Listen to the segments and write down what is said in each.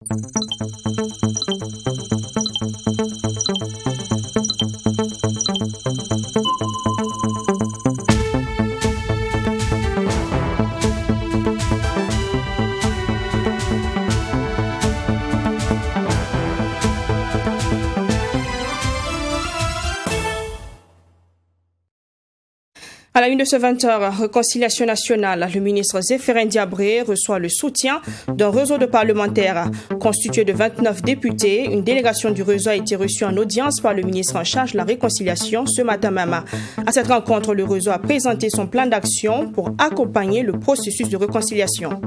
À la une de ce 20h, Réconciliation nationale, le ministre Zéphirin Diabré reçoit le soutien d'un réseau de parlementaires. Constitué de 29 députés, une délégation du réseau a été reçue en audience par le ministre en charge de la réconciliation ce matin même. À cette rencontre, le réseau a présenté son plan d'action pour accompagner le processus de réconciliation.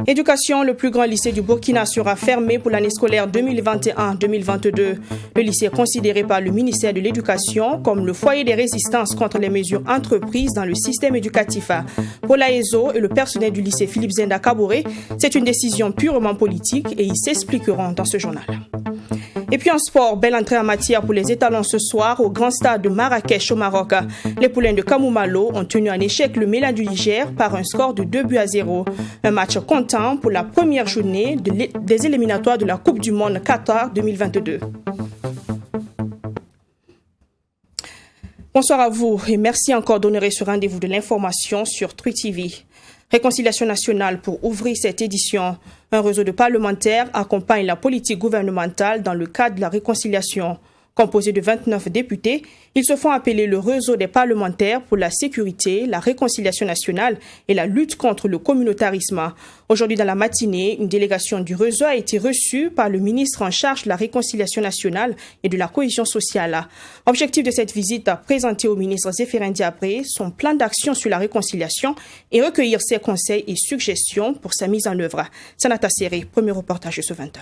Éducation, le plus grand lycée du Burkina sera fermé pour l'année scolaire 2021-2022. Le lycée est considéré par le ministère de l'Éducation comme le foyer des résistances contre les mesures entreprises dans le système éducatif. Pour l'AESO et le personnel du lycée Philippe Zenda Kaboré, c'est une décision purement politique et ils s'expliqueront dans ce journal. Et puis en sport, belle entrée en matière pour les étalons ce soir au grand stade de Marrakech au Maroc. Les poulains de Kamoumalo ont tenu en échec le Mélan du Niger par un score de 2-0. Un match comptant pour la première journée des éliminatoires de la Coupe du Monde Qatar 2022. Bonsoir à vous et merci encore d'honorer ce rendez-vous de l'information sur Truy TV. Réconciliation nationale pour ouvrir cette édition. Un réseau de parlementaires accompagne la politique gouvernementale dans le cadre de la réconciliation. Composé de 29 députés, ils se font appeler le réseau des parlementaires pour la sécurité, la réconciliation nationale et la lutte contre le communautarisme. Aujourd'hui dans la matinée, une délégation du réseau a été reçue par le ministre en charge de la réconciliation nationale et de la cohésion sociale. Objectif de cette visite, présenter au ministre Zéphirin Diabré son plan d'action sur la réconciliation et recueillir ses conseils et suggestions pour sa mise en œuvre. Sanata Serré, premier reportage de ce 20h.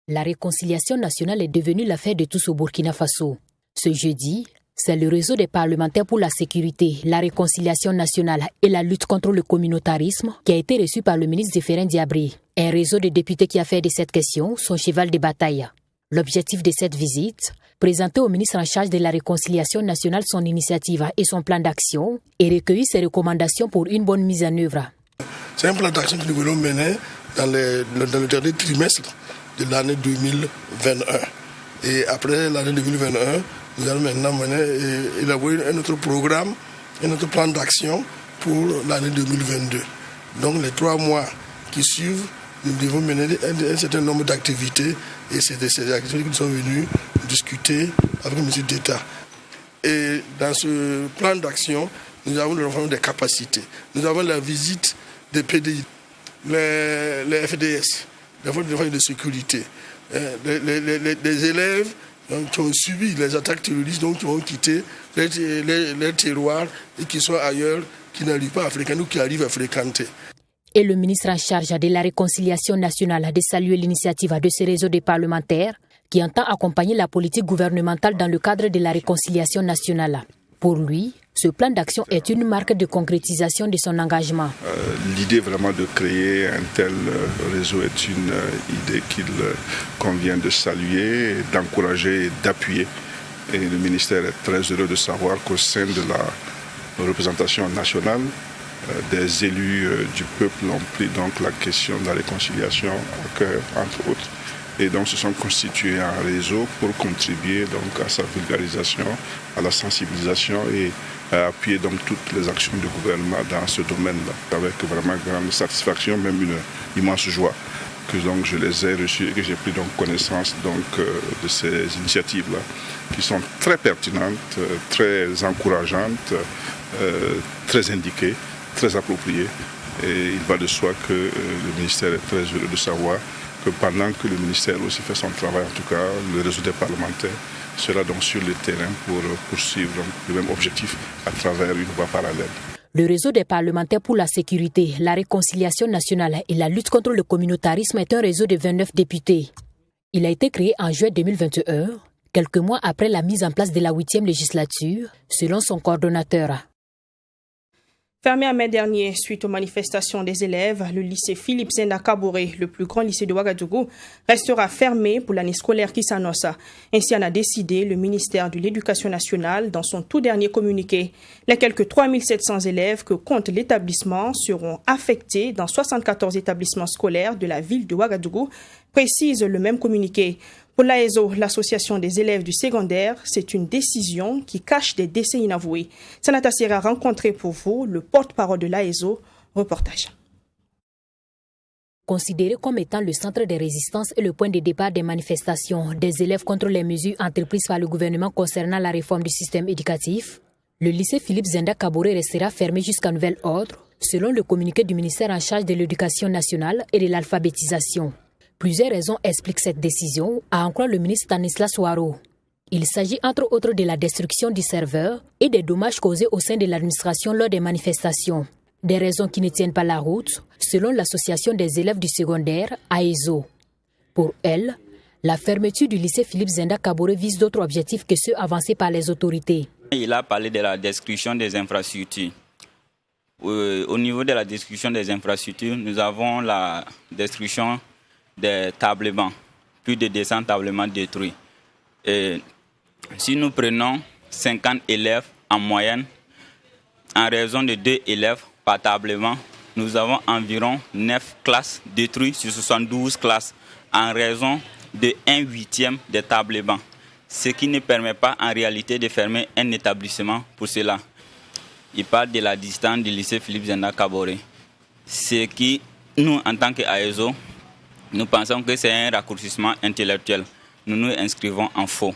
La réconciliation nationale est devenue l'affaire de tous au Burkina Faso. Ce jeudi, c'est le réseau des parlementaires pour la sécurité, la réconciliation nationale et la lutte contre le communautarisme qui a été reçu par le ministre Zéphirin Diabré. Un réseau de députés qui a fait de cette question son cheval de bataille. L'objectif de cette visite, présenter au ministre en charge de la réconciliation nationale son initiative et son plan d'action et recueillir ses recommandations pour une bonne mise en œuvre. C'est un plan d'action que nous voulons mener dans le dernier trimestre de l'année 2021. Et après l'année 2021, nous allons maintenant élaborer un autre programme, un autre plan d'action pour l'année 2022. Donc les 3 mois qui suivent, nous devons mener un certain nombre d'activités et c'est des activités que nous sommes venus discuter avec le ministre d'État. Et dans ce plan d'action, nous avons le renforcement des capacités. Nous avons la visite des PDI, les FDS, les forces de sécurité, les élèves qui ont subi les attaques terroristes, donc qui ont quitté les terroirs et qui sont ailleurs, qui n'arrivent pas à fréquenter ou qui arrivent à fréquenter. Et le ministre en charge de la réconciliation nationale a de saluer l'initiative de ce réseau de parlementaires qui entend accompagner la politique gouvernementale dans le cadre de la réconciliation nationale. Pour lui, ce plan d'action est une marque de concrétisation de son engagement. L'idée vraiment de créer un tel réseau est une idée qu'il convient de saluer, d'encourager et d'appuyer. Et le ministère est très heureux de savoir qu'au sein de la représentation nationale, des élus du peuple ont pris donc la question de la réconciliation au cœur, entre autres. Et donc se sont constitués un réseau pour contribuer donc à sa vulgarisation, à la sensibilisation et à appuyer donc toutes les actions du gouvernement dans ce domaine-là, avec vraiment grande satisfaction, même une immense joie que donc je les ai reçus et que j'ai pris donc connaissance donc de ces initiatives-là, qui sont très pertinentes, très encourageantes, très indiquées, très appropriées. Et il va de soi que le ministère est très heureux de savoir que pendant que le ministère aussi fait son travail, en tout cas le réseau des parlementaires sera donc sur le terrain pour poursuivre le même objectif à travers une voie parallèle. Le réseau des parlementaires pour la sécurité, la réconciliation nationale et la lutte contre le communautarisme est un réseau de 29 députés. Il a été créé en juin 2021, quelques mois après la mise en place de la 8e législature, selon son coordonnateur. Fermé en mai dernier suite aux manifestations des élèves, le lycée Philippe Zenda Kaboré, le plus grand lycée de Ouagadougou, restera fermé pour l'année scolaire qui s'annonce. Ainsi en a décidé le ministère de l'Éducation nationale dans son tout dernier communiqué. Les quelques 3700 élèves que compte l'établissement seront affectés dans 74 établissements scolaires de la ville de Ouagadougou, précise le même communiqué. Pour l'AESO, l'association des élèves du secondaire, c'est une décision qui cache des décès inavoués. Sanata Sera a rencontré pour vous le porte-parole de l'AESO. Reportage. Considéré comme étant le centre des résistances et le point de départ des manifestations des élèves contre les mesures entreprises par le gouvernement concernant la réforme du système éducatif, le lycée Philippe Zenda Kaboré restera fermé jusqu'à nouvel ordre, selon le communiqué du ministère en charge de l'Éducation nationale et de l'alphabétisation. Plusieurs raisons expliquent cette décision, à en croire le ministre Stanislas Ouaro. Il s'agit entre autres de la destruction du serveur et des dommages causés au sein de l'administration lors des manifestations. Des raisons qui ne tiennent pas la route, selon l'association des élèves du secondaire, AESO. Pour elle, la fermeture du lycée Philippe Zenda Kaboré vise d'autres objectifs que ceux avancés par les autorités. Il a parlé de la destruction des infrastructures. Au niveau de la destruction des infrastructures, nous avons la destruction des tables-bancs, plus de 200 tables-bancs détruits. Et si nous prenons 50 élèves en moyenne, en raison de 2 élèves par table-banc, nous avons environ 9 classes détruites sur 72 classes en raison de 1/8 des tables-bancs, ce qui ne permet pas en réalité de fermer un établissement pour cela. Il parle de la distance du lycée Philippe Zenda Kaboré. Ce qui, nous, en tant qu'AESO, nous pensons que c'est un raccourcissement intellectuel. Nous nous inscrivons en faux.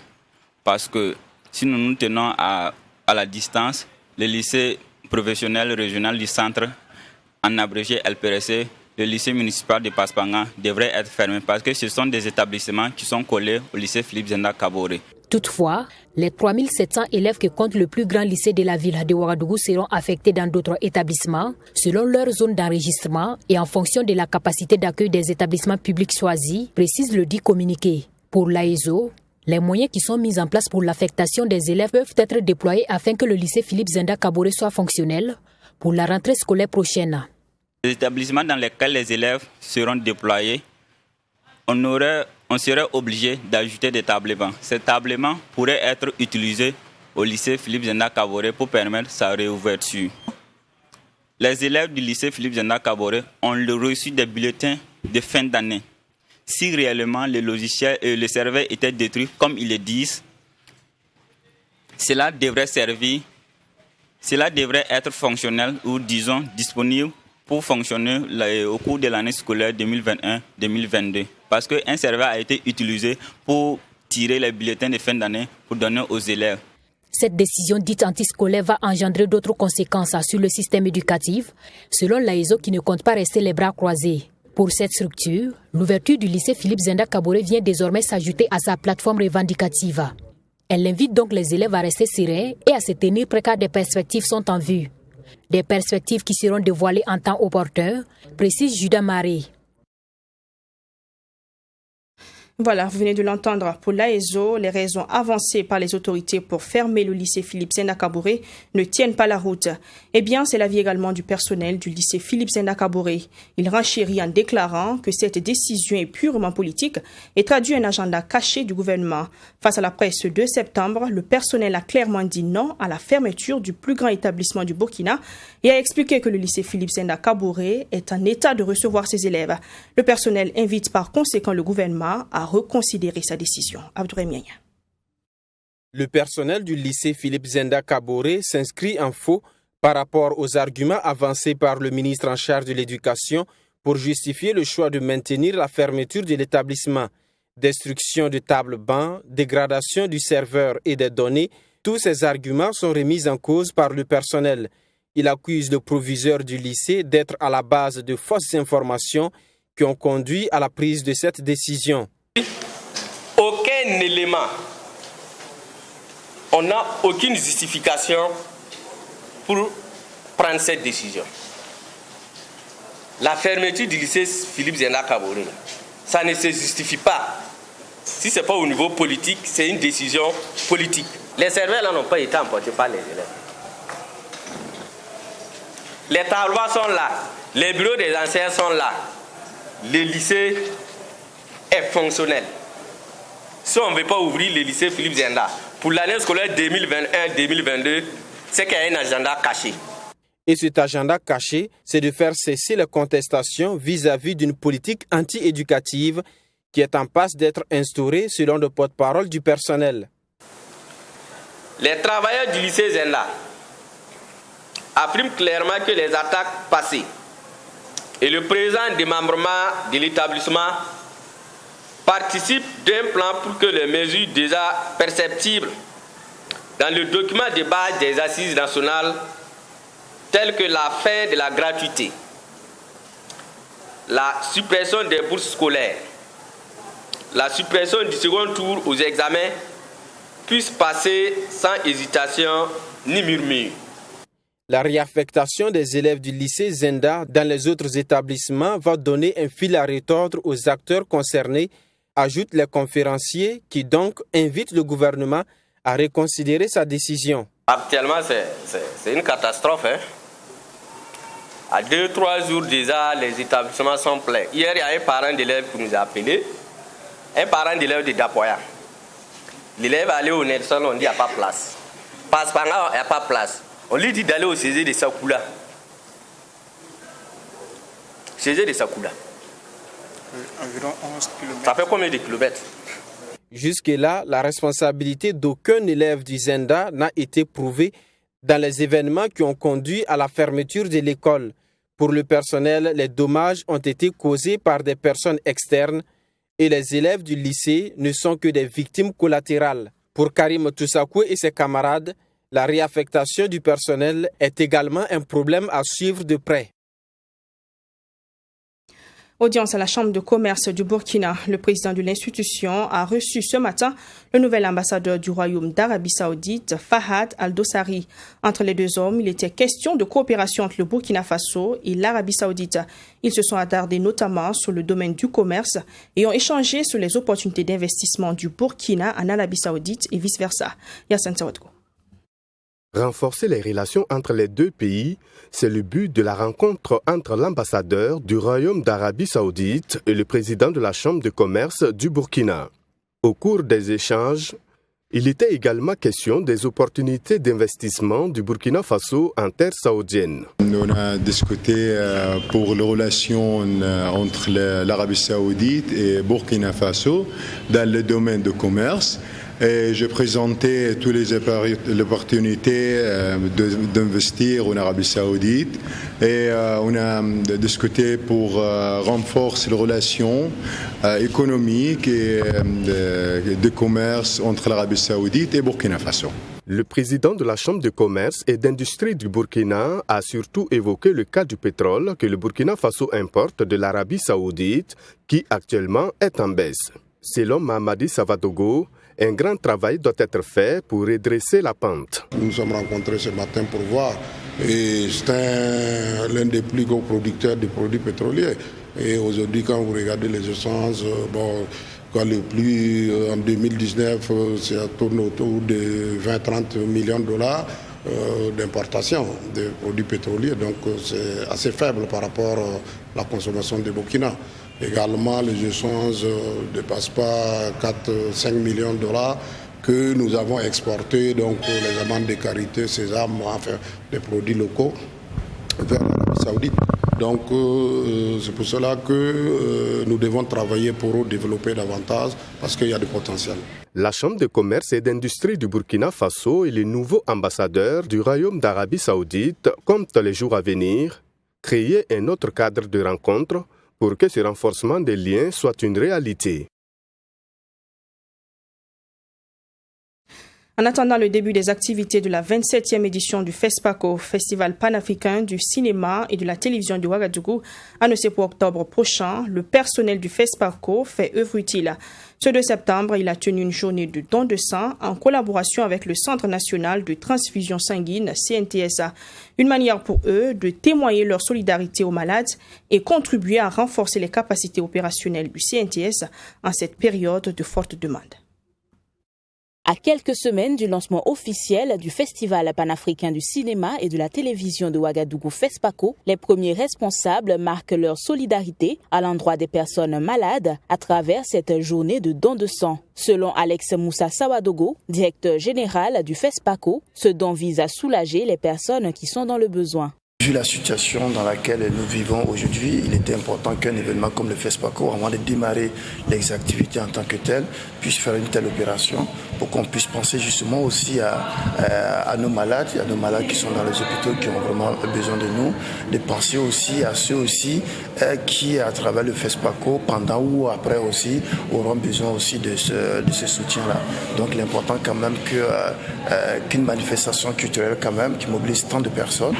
Parce que si nous nous tenons à la distance, le lycée professionnel régional du centre, en abrégé LPRC, le lycée municipal de Paspanga devrait être fermé parce que ce sont des établissements qui sont collés au lycée Philippe Zenda Kaboré. Toutefois, les 3700 élèves que compte le plus grand lycée de la ville de Ouagadougou seront affectés dans d'autres établissements, selon leur zone d'enregistrement et en fonction de la capacité d'accueil des établissements publics choisis, précise le dit communiqué. Pour l'AESO, les moyens qui sont mis en place pour l'affectation des élèves peuvent être déployés afin que le lycée Philippe Zenda Kaboré soit fonctionnel pour la rentrée scolaire prochaine. Les établissements dans lesquels les élèves seront déployés, on serait obligé d'ajouter des tables-bancs. Ces tables-bancs pourraient être utilisés au lycée Philippe Zenda Kaboré pour permettre sa réouverture. Les élèves du lycée Philippe Zenda Kaboré ont reçu des bulletins de fin d'année. Si réellement le logiciel et le serveur étaient détruits comme ils le disent, cela devrait être fonctionnel ou disons disponible pour fonctionner au cours de l'année scolaire 2021-2022. Parce qu'un serveur a été utilisé pour tirer les bulletins de fin d'année pour donner aux élèves. Cette décision dite antiscolaire va engendrer d'autres conséquences sur le système éducatif, selon l'AESO qui ne compte pas rester les bras croisés. Pour cette structure, l'ouverture du lycée Philippe Zenda Kaboré vient désormais s'ajouter à sa plateforme revendicative. Elle invite donc les élèves à rester sereins et à se tenir prêts car des perspectives sont en vue. Des perspectives qui seront dévoilées en temps opportun, précise Judas Maré. Voilà, vous venez de l'entendre. Pour l'AESO, les raisons avancées par les autorités pour fermer le lycée Philippe Zenda Kaboré ne tiennent pas la route. Eh bien, c'est l'avis également du personnel du lycée Philippe Zenda Kaboré. Il renchérit en déclarant que cette décision est purement politique et traduit un agenda caché du gouvernement. Face à la presse ce 2 septembre, le personnel a clairement dit non à la fermeture du plus grand établissement du Burkina et a expliqué que le lycée Philippe Zenda Kaboré est en état de recevoir ses élèves. Le personnel invite par conséquent le gouvernement à reconsidérer sa décision. Abdourahim Yanya. Le personnel du lycée Philippe Zenda Kaboré s'inscrit en faux par rapport aux arguments avancés par le ministre en charge de l'éducation pour justifier le choix de maintenir la fermeture de l'établissement. Destruction de tables-bancs, dégradation du serveur et des données, tous ces arguments sont remis en cause par le personnel. Il accuse le proviseur du lycée d'être à la base de fausses informations qui ont conduit à la prise de cette décision. Aucun élément, on n'a aucune justification pour prendre cette décision. La fermeture du lycée Philippe Zenda Kaboré, ça ne se justifie pas. Si ce n'est pas au niveau politique, c'est une décision politique. Les serveurs là n'ont pas été emportés par les élèves. les tableaux sont là, les bureaux des enseignants sont là. Le lycée est fonctionnel. Si on ne veut pas ouvrir le lycée Philippe Zenda pour l'année scolaire 2021-2022, c'est qu'il y a un agenda caché. Et cet agenda caché, c'est de faire cesser la contestation vis-à-vis d'une politique anti-éducative qui est en passe d'être instaurée selon le porte-parole du personnel. Les travailleurs du lycée Zenda affirment clairement que les attaques passées et le présent démembrement de l'établissement participent d'un plan pour que les mesures déjà perceptibles dans le document de base des assises nationales, telles que la fin de la gratuité, la suppression des bourses scolaires, la suppression du second tour aux examens, puissent passer sans hésitation ni murmure. La réaffectation des élèves du lycée Zenda dans les autres établissements va donner un fil à retordre aux acteurs concernés, ajoutent les conférenciers qui donc invitent le gouvernement à reconsidérer sa décision. Actuellement, c'est une catastrophe. À 2-3 jours déjà, les établissements sont pleins. Hier, il y a un parent d'élève qui nous a appelé, un parent d'élève de Dapoya. L'élève est allé au Nelson, on dit qu'il n'y a pas de place. Passe-Panga, il n'y a pas de place. On lui dit d'aller au CG de Sakoula. CG de Sakoula. Environ 11 km. Ça fait combien de kilomètres? Jusque-là, la responsabilité d'aucun élève du Zenda n'a été prouvée dans les événements qui ont conduit à la fermeture de l'école. Pour le personnel, les dommages ont été causés par des personnes externes et les élèves du lycée ne sont que des victimes collatérales. Pour Karim Toussakou et ses camarades, la réaffectation du personnel est également un problème à suivre de près. Audience à la Chambre de commerce du Burkina. Le président de l'institution a reçu ce matin le nouvel ambassadeur du Royaume d'Arabie Saoudite, Fahad Al-Dossari. Entre les deux hommes, il était question de coopération entre le Burkina Faso et l'Arabie Saoudite. Ils se sont attardés notamment sur le domaine du commerce et ont échangé sur les opportunités d'investissement du Burkina en Arabie Saoudite et vice-versa. Yassine Sawadko. Renforcer les relations entre les deux pays, c'est le but de la rencontre entre l'ambassadeur du Royaume d'Arabie Saoudite et le président de la Chambre de commerce du Burkina. Au cours des échanges, il était également question des opportunités d'investissement du Burkina Faso en terre saoudienne. On a discuté pour les relations entre l'Arabie Saoudite et Burkina Faso dans le domaine du commerce. Et j'ai présenté toutes les opportunités d'investir en Arabie Saoudite et on a discuté pour renforcer les relations économiques et de commerce entre l'Arabie Saoudite et Burkina Faso. Le président de la Chambre de commerce et d'industrie du Burkina a surtout évoqué le cas du pétrole que le Burkina Faso importe de l'Arabie Saoudite qui actuellement est en baisse. Selon Mamadi Savadogo, un grand travail doit être fait pour redresser la pente. Nous nous sommes rencontrés ce matin pour voir. Et c'est l'un des plus gros producteurs de produits pétroliers. Et aujourd'hui, quand vous regardez les essences, le plus en 2019, ça tourne autour de 20-30 millions de dollars d'importation de produits pétroliers. Donc c'est assez faible par rapport à la consommation de Burkina. Également, les essences ne dépassent pas 4-5 millions de dollars que nous avons exportés, donc les amandes de karité, sésame, enfin des produits locaux vers l'Arabie Saoudite. Donc c'est pour cela que nous devons travailler pour développer davantage parce qu'il y a du potentiel. La Chambre de commerce et d'industrie du Burkina Faso et le nouveau ambassadeur du Royaume d'Arabie Saoudite comptent les jours à venir créer un autre cadre de rencontre pour que ce renforcement des liens soit une réalité. En attendant le début des activités de la 27e édition du FESPACO, Festival panafricain du cinéma et de la télévision de Ouagadougou, annoncé pour octobre prochain, le personnel du FESPACO fait œuvre utile. Ce 2 septembre, il a tenu une journée de don de sang en collaboration avec le Centre national de transfusion sanguine, CNTSA. Une manière pour eux de témoigner leur solidarité aux malades et contribuer à renforcer les capacités opérationnelles du CNTS en cette période de forte demande. À quelques semaines du lancement officiel du Festival panafricain du cinéma et de la télévision de Ouagadougou FESPACO, les premiers responsables marquent leur solidarité à l'endroit des personnes malades à travers cette journée de don de sang. Selon Alex Moussa Sawadogo, directeur général du FESPACO, ce don vise à soulager les personnes qui sont dans le besoin. Vu la situation dans laquelle nous vivons aujourd'hui, il était important qu'un événement comme le FESPACO, avant de démarrer les activités en tant que telles, puisse faire une telle opération pour qu'on puisse penser justement aussi à nos malades, qui sont dans les hôpitaux, qui ont vraiment besoin de nous, de penser aussi à ceux aussi qui, à travers le FESPACO, pendant ou après aussi, auront besoin aussi de ce soutien-là. Donc l'important quand même qu'une manifestation culturelle quand même, qui mobilise tant de personnes,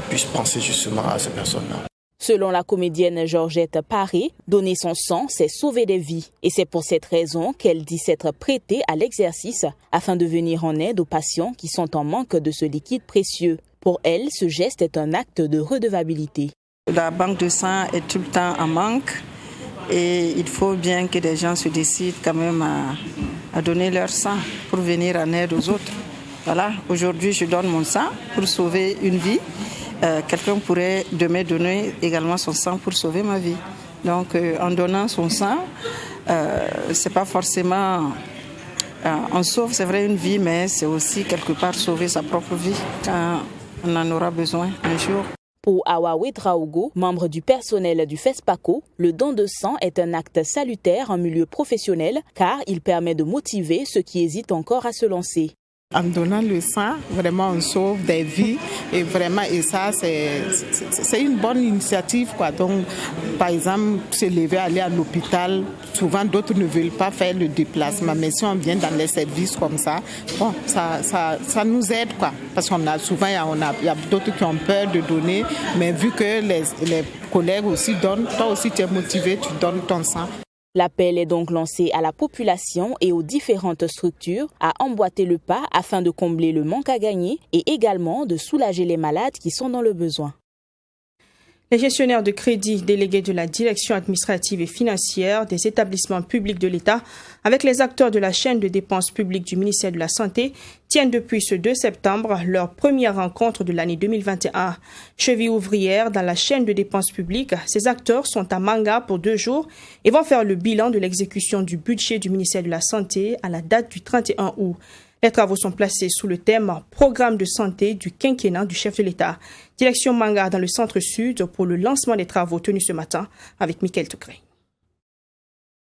puisse penser justement à ces personnes-là. Selon la comédienne Georgette Paré, donner son sang, c'est sauver des vies. Et c'est pour cette raison qu'elle dit s'être prêtée à l'exercice afin de venir en aide aux patients qui sont en manque de ce liquide précieux. Pour elle, ce geste est un acte de redevabilité. La banque de sang est tout le temps en manque et il faut bien que des gens se décident quand même à donner leur sang pour venir en aide aux autres. Voilà, aujourd'hui je donne mon sang pour sauver une vie. Quelqu'un pourrait demain donner également son sang pour sauver ma vie. Donc en donnant son sang, c'est pas forcément on sauve, c'est vrai, une vie, mais c'est aussi quelque part sauver sa propre vie quand on en aura besoin un jour. Pour Awawe Traogo, membre du personnel du FESPACO, le don de sang est un acte salutaire en milieu professionnel car il permet de motiver ceux qui hésitent encore à se lancer. En donnant le sang, vraiment on sauve des vies et ça c'est une bonne initiative quoi. Donc par exemple se lever, aller à l'hôpital, souvent d'autres ne veulent pas faire le déplacement, mais si on vient dans les services comme ça, bon ça nous aide quoi, parce qu'on a souvent il y a d'autres qui ont peur de donner, mais vu que les collègues aussi donnent, toi aussi tu es motivé, tu donnes ton sang. L'appel est donc lancé à la population et aux différentes structures à emboîter le pas afin de combler le manque à gagner et également de soulager les malades qui sont dans le besoin. Les gestionnaires de crédit délégués de la direction administrative et financière des établissements publics de l'État avec les acteurs de la chaîne de dépenses publiques du ministère de la Santé tiennent depuis ce 2 septembre leur première rencontre de l'année 2021. Cheville ouvrière dans la chaîne de dépenses publiques, ces acteurs sont à Manga pour 2 jours et vont faire le bilan de l'exécution du budget du ministère de la Santé à la date du 31 août. Les travaux sont placés sous le thème « Programme de santé du quinquennat du chef de l'État ». Direction Manga dans le centre-sud pour le lancement des travaux tenus ce matin avec Michael Tocré.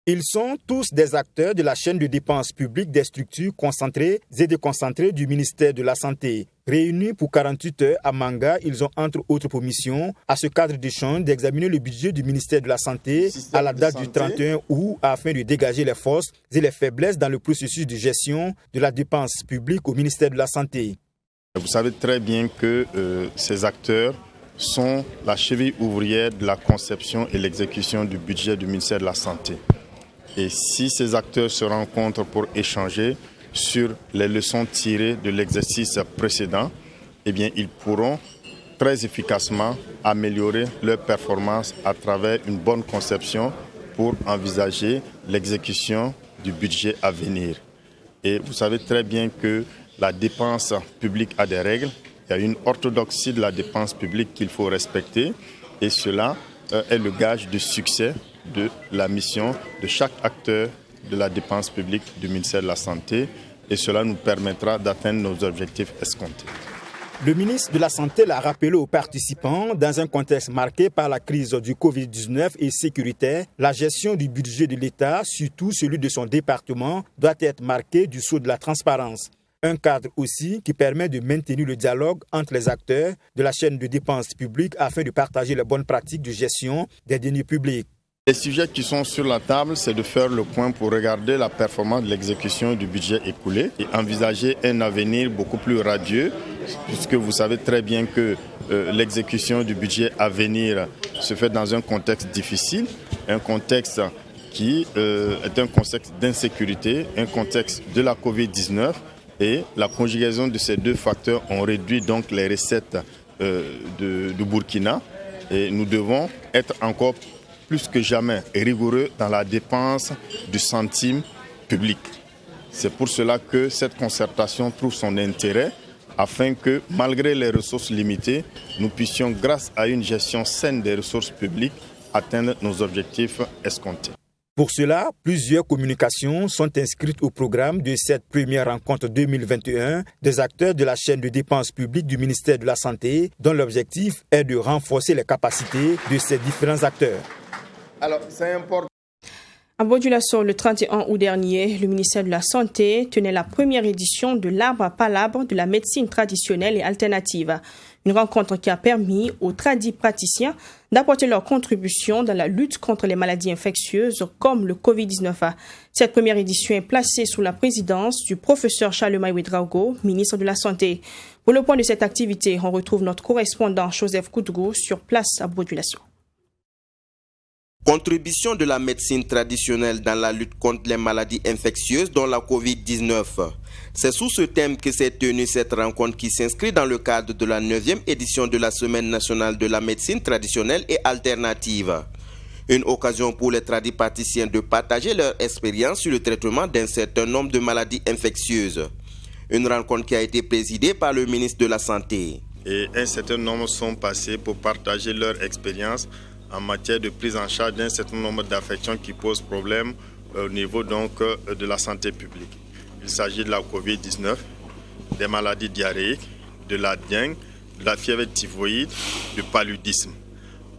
Ils sont tous des acteurs de la chaîne de dépenses publiques des structures concentrées et déconcentrées du ministère de la Santé. Réunis pour 48 heures à Manga, ils ont entre autres pour mission, à ce cadre d'échange, d'examiner le budget du ministère de la Santé à la date du 31 août afin de dégager les forces et les faiblesses dans le processus de gestion de la dépense publique au ministère de la Santé. Vous savez très bien que ces acteurs sont la cheville ouvrière de la conception et l'exécution du budget du ministère de la Santé. Et si ces acteurs se rencontrent pour échanger sur les leçons tirées de l'exercice précédent, eh bien, ils pourront très efficacement améliorer leur performance à travers une bonne conception pour envisager l'exécution du budget à venir. Et vous savez très bien que la dépense publique a des règles. Il y a une orthodoxie de la dépense publique qu'il faut respecter et cela est le gage de succès de la mission de chaque acteur de la dépense publique du ministère de la Santé et cela nous permettra d'atteindre nos objectifs escomptés. Le ministre de la Santé l'a rappelé aux participants, dans un contexte marqué par la crise du Covid-19 et sécuritaire, la gestion du budget de l'État, surtout celui de son département, doit être marquée du sceau de la transparence. Un cadre aussi qui permet de maintenir le dialogue entre les acteurs de la chaîne de dépenses publiques afin de partager les bonnes pratiques de gestion des deniers publics. Les sujets qui sont sur la table, c'est de faire le point pour regarder la performance de l'exécution du budget écoulé et envisager un avenir beaucoup plus radieux, puisque vous savez très bien que l'exécution du budget à venir se fait dans un contexte difficile, un contexte qui est un contexte d'insécurité, un contexte de la Covid-19 et la conjugaison de ces deux facteurs ont réduit donc les recettes du Burkina et nous devons être encore plus que jamais rigoureux dans la dépense du centime public. C'est pour cela que cette concertation trouve son intérêt afin que, malgré les ressources limitées, nous puissions, grâce à une gestion saine des ressources publiques, atteindre nos objectifs escomptés. Pour cela, plusieurs communications sont inscrites au programme de cette première rencontre 2021 des acteurs de la chaîne de dépenses publiques du ministère de la Santé, dont l'objectif est de renforcer les capacités de ces différents acteurs. Alors, c'est important. À Bodjulasso, le 31 août dernier, le ministère de la Santé tenait la première édition de l'arbre à palabres de la médecine traditionnelle et alternative. Une rencontre qui a permis aux praticiens d'apporter leur contribution dans la lutte contre les maladies infectieuses comme le Covid-19. Cette première édition est placée sous la présidence du professeur Charlemagne Ouedraogo, ministre de la Santé. Pour le point de cette activité, on retrouve notre correspondant Joseph Koudgou sur place à Bodjulasso. Contribution de la médecine traditionnelle dans la lutte contre les maladies infectieuses dont la Covid-19. C'est sous ce thème que s'est tenue cette rencontre qui s'inscrit dans le cadre de la 9e édition de la Semaine nationale de la médecine traditionnelle et alternative. Une occasion pour les tradipraticiens de partager leur expérience sur le traitement d'un certain nombre de maladies infectieuses. Une rencontre qui a été présidée par le ministre de la Santé. Et un certain nombre sont passés pour partager leur expérience en matière de prise en charge d'un certain nombre d'affections qui posent problème au niveau donc de la santé publique. Il s'agit de la Covid-19, des maladies diarrhéiques, de la dengue, de la fièvre typhoïde, du paludisme.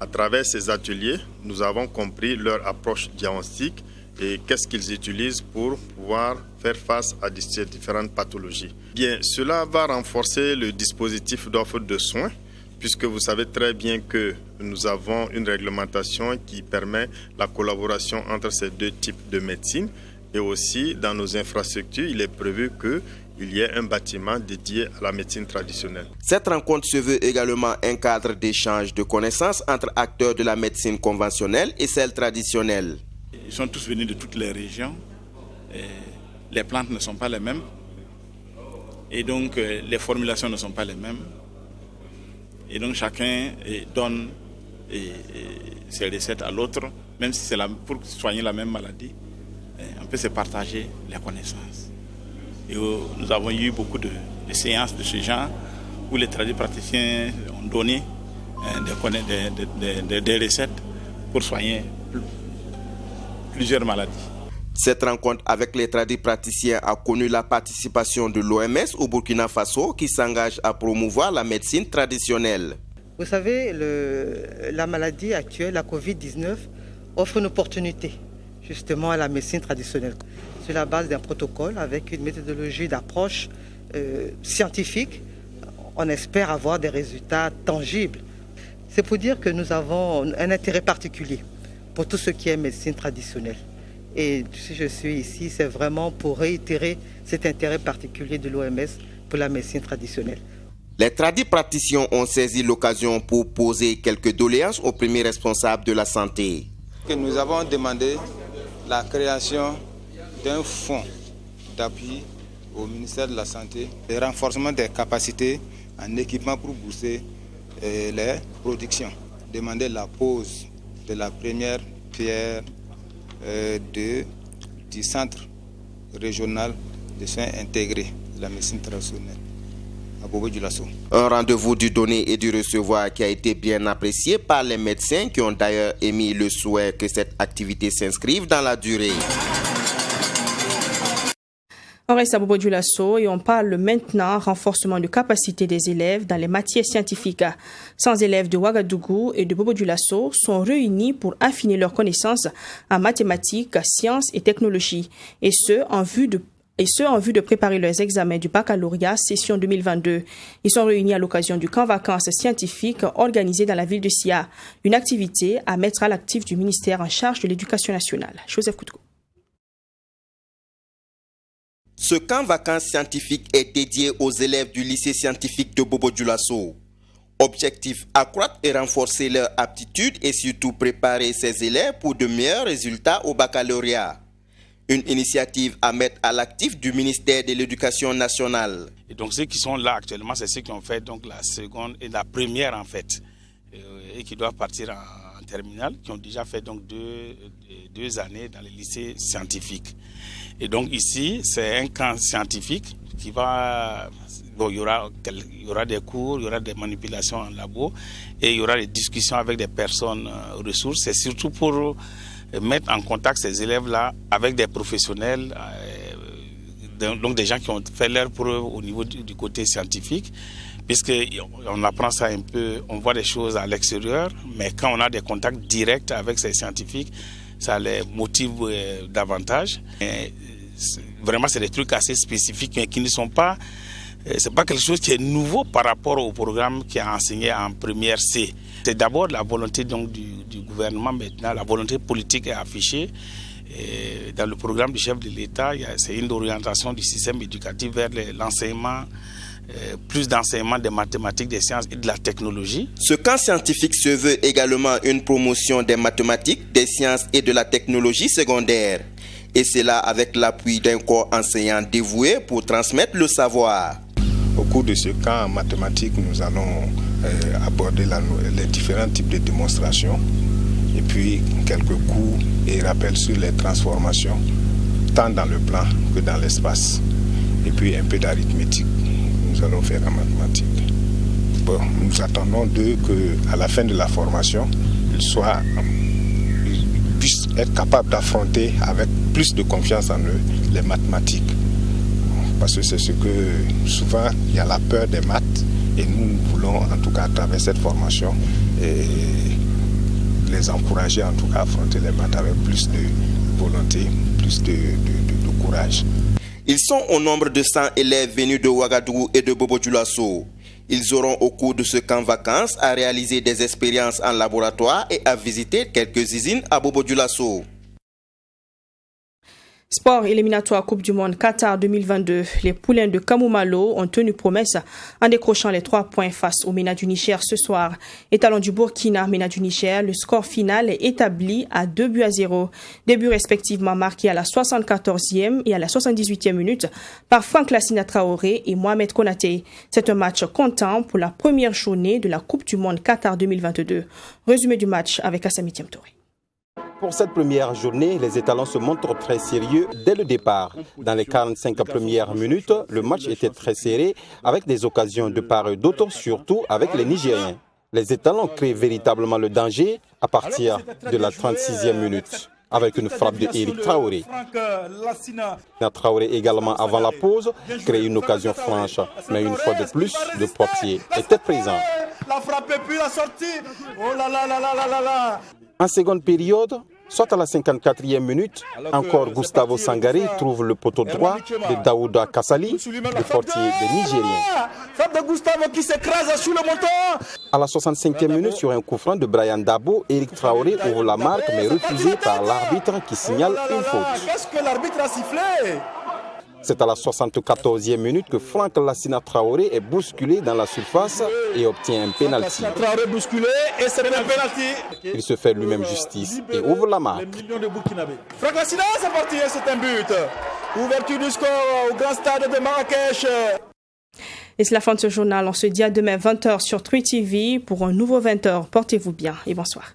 À travers ces ateliers, nous avons compris leur approche diagnostique et qu'est-ce qu'ils utilisent pour pouvoir faire face à ces différentes pathologies. Bien, cela va renforcer le dispositif d'offre de soins, puisque vous savez très bien que nous avons une réglementation qui permet la collaboration entre ces deux types de médecine. Et aussi, dans nos infrastructures, il est prévu qu'il y ait un bâtiment dédié à la médecine traditionnelle. Cette rencontre se veut également un cadre d'échange de connaissances entre acteurs de la médecine conventionnelle et celle traditionnelle. Ils sont tous venus de toutes les régions. Les plantes ne sont pas les mêmes. Et donc, les formulations ne sont pas les mêmes. Et donc chacun donne ses recettes à l'autre, même si c'est pour soigner la même maladie. On peut se partager les connaissances. Et nous avons eu beaucoup de séances de ce genre où les tradipraticiens ont donné des recettes pour soigner plusieurs maladies. Cette rencontre avec les tradipraticiens a connu la participation de l'OMS au Burkina Faso qui s'engage à promouvoir la médecine traditionnelle. Vous savez, la maladie actuelle, la Covid-19, offre une opportunité justement à la médecine traditionnelle. Sur la base d'un protocole avec une méthodologie d'approche scientifique, on espère avoir des résultats tangibles. C'est pour dire que nous avons un intérêt particulier pour tout ce qui est médecine traditionnelle. Et si je suis ici, c'est vraiment pour réitérer cet intérêt particulier de l'OMS pour la médecine traditionnelle. Les tradipraticiens ont saisi l'occasion pour poser quelques doléances aux premiers responsables de la santé. Nous avons demandé la création d'un fonds d'appui au ministère de la Santé, le renforcement des capacités en équipement pour booster les productions. Demander la pose de la première pierre du centre régional de soins intégrés de la médecine traditionnelle à Bodjulasso. Un rendez-vous du donner et du recevoir qui a été bien apprécié par les médecins qui ont d'ailleurs émis le souhait que cette activité s'inscrive dans la durée. On reste à Bodjulasso et on parle maintenant renforcement de capacité des élèves dans les matières scientifiques. 100 élèves de Ouagadougou et de Bodjulasso sont réunis pour affiner leurs connaissances en mathématiques, sciences et technologies, et ce en vue de préparer leurs examens du baccalauréat session 2022. Ils sont réunis à l'occasion du camp vacances scientifiques organisé dans la ville de Sia, une activité à mettre à l'actif du ministère en charge de l'éducation nationale. Joseph Koutko. Ce camp vacances scientifiques est dédié aux élèves du lycée scientifique de Bodjulasso. Objectif, accroître et renforcer leur aptitude et surtout préparer ces élèves pour de meilleurs résultats au baccalauréat. Une initiative à mettre à l'actif du ministère de l'Éducation nationale. Et donc ceux qui sont là actuellement, c'est ceux qui ont fait donc la seconde et la première en fait, et qui doivent partir en terminale qui ont déjà fait donc deux années dans les lycées scientifiques. Et donc ici, c'est un camp scientifique qui va... Bon, il y aura des cours, il y aura des manipulations en labo et il y aura des discussions avec des personnes ressources. C'est surtout pour mettre en contact ces élèves-là avec des professionnels, donc des gens qui ont fait leur preuve au niveau du côté scientifique, puisqu'on apprend ça un peu, on voit des choses à l'extérieur, mais quand on a des contacts directs avec ces scientifiques, ça les motive davantage. Et vraiment, c'est des trucs assez spécifiques, mais qui ne sont pas... C'est pas quelque chose qui est nouveau par rapport au programme qui est enseigné en première C. C'est d'abord la volonté donc, du gouvernement maintenant, la volonté politique est affichée. Et dans le programme du chef de l'État, c'est une orientation du système éducatif vers l'enseignement, plus d'enseignement des mathématiques, des sciences et de la technologie. Ce camp scientifique se veut également une promotion des mathématiques, des sciences et de la technologie secondaire. Et cela avec l'appui d'un corps enseignant dévoué pour transmettre le savoir. Au cours de ce camp en mathématiques, nous allons aborder les différents types de démonstrations et puis quelques cours et rappels sur les transformations, tant dans le plan que dans l'espace. Et puis un peu d'arithmétique, nous allons faire en mathématiques. Bon, nous attendons d'eux qu'à la fin de la formation, ils puissent être capables d'affronter avec plus de confiance en eux les mathématiques. Parce que c'est ce que souvent il y a la peur des maths et nous voulons en tout cas à travers cette formation les encourager en tout cas à affronter les maths avec plus de volonté, plus de courage. Ils sont au nombre de 100 élèves venus de Ouagadougou et de Bobo-Dioulasso. Ils auront au cours de ce camp vacances à réaliser des expériences en laboratoire et à visiter quelques usines à Bobo-Dioulasso. Sport éliminatoire Coupe du Monde Qatar 2022. Les poulains de Kamoumalo ont tenu promesse en décrochant les 3 points face au MENA du Niger ce soir. Étalon du Burkina, MENA du Niger, le score final est établi à 2-0. Des buts respectivement marqués à la 74e et à la 78e minute par Franck Lassina Traoré et Mohamed Konaté. C'est un match comptant pour la première journée de la Coupe du Monde Qatar 2022. Résumé du match avec Assami Touré. Pour cette première journée, les étalons se montrent très sérieux dès le départ. Dans les 45 premières minutes, le match était très serré avec des occasions de part et d'autre, surtout avec les Nigériens. Les étalons créent véritablement le danger à partir de la 36e minute avec une frappe de Eric Traoré. Traoré également avant la pause crée une occasion franche, mais une fois de plus, le portier était présent. La frappe et puis la sortie. Oh là là là là là là là. En seconde période, soit à la 54e minute, encore Gustavo Sangare trouve le poteau droit de Daouda Kassali, le portier des Nigériens. Frappe de Gustavo qui s'écrase sur le montant. À la 65e minute, sur un coup franc de Brian Dabo, Eric Traoré ouvre la marque mais refusé par l'arbitre qui signale une faute. Qu'est-ce que l'arbitre a sifflé? C'est à la 74e minute que Franck Lassina Traoré est bousculé dans la surface et obtient un pénalty. Traoré bousculé et c'est un pénalty. Il se fait lui-même justice et ouvre la marque. Franck Lassina, c'est parti, c'est un but. Ouverture du score au grand stade de Marrakech. Et c'est la fin de ce journal. On se dit à demain 20h sur True TV pour un nouveau 20h. Portez-vous bien et bonsoir.